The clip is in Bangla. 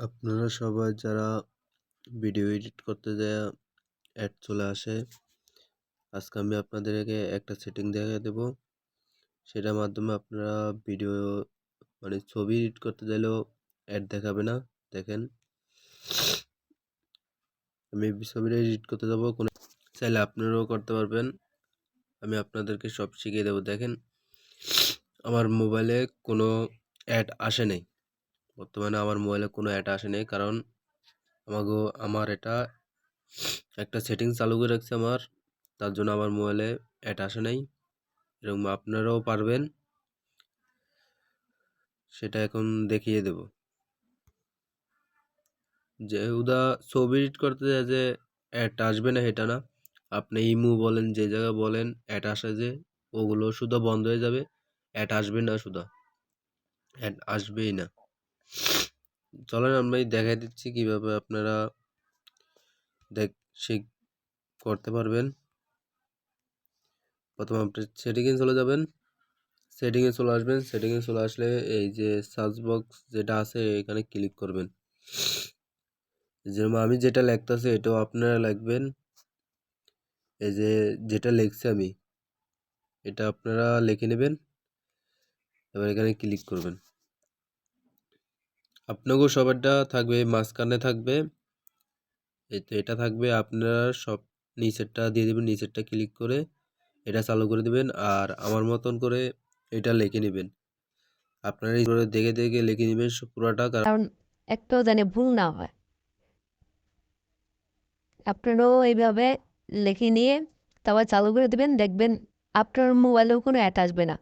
আপনারা সবাই যারা ভিডিও এডিট করতে যায় অ্যাড চলে আসে, আজকে আমি আপনাদেরকে একটা সেটিং দেখিয়ে দেব। সেটার মাধ্যমে আপনারা ভিডিও মানে ছবি এডিট করতে চাইলেও অ্যাড দেখাবে না। দেখেন, আমি ছবিটা এডিট করতে যাব, কোনো চাইলে আপনারাও করতে পারবেন। আমি আপনাদেরকে সব শিখিয়ে দেবো। দেখেন, আমার মোবাইলে কোনো অ্যাড আসে নাই। বর্তমানে আমার মোবাইলে কোনো অ্যাড আসে নাই, কারণ আমার এটা একটা সেটিং চালু করে রাখছে আমার, তার জন্য আমার মোবাইলে অ্যাড আসে নাই। এরকম আপনারাও পারবেন, সেটা এখন দেখিয়ে দেব। যে ছবি এডিট করতে যায় যে অ্যাড আসবে না সেটা না, আপনি ইমু বলেন, যে জায়গায় বলেন অ্যাড আসে, যে ওগুলো শুধু বন্ধ হয়ে যাবে, অ্যাড আসবে না, শুধু অ্যাড আসবেই না। চলেন আমি দেখাই দিচ্ছি কিভাবে আপনারা শিখ করতে পারবেন। প্রথমে আপনি সেটিংয়ে চলে যাবেন, সেটিংয়ে চলে আসবেন। সেটিংয়ে চলে আসলে এই যে সার্চ বক্স যেটা আছে এখানে ক্লিক করবেন। যেমন আমি যেটা লিখতেছি এটাও আপনারা লিখবেন। এই যে যেটা লিখছি আমি, এটা আপনারা লিখে নেবেন। এবার এখানে ক্লিক করবেন। আপনাকেও সবারটা থাকবে, মাঝখানে থাকবে, এই তো এটা থাকবে। আপনারা সব নিচেরটা দিয়ে দেবেন, নিচেরটা ক্লিক করে এটা চালু করে দেবেন। আর আমার মতন করে এটা লিখে নেবেন। আপনারা এইভাবে দেখে দেখে লিখে নেবেন পুরোটা, কারণ একটাও জানি ভুল না হয়। আপনারাও এইভাবে লিখে নিয়ে তারপর চালু করে দেবেন, দেখবেন আপনার মোবাইলেও কোনো অ্যাড আসবে না।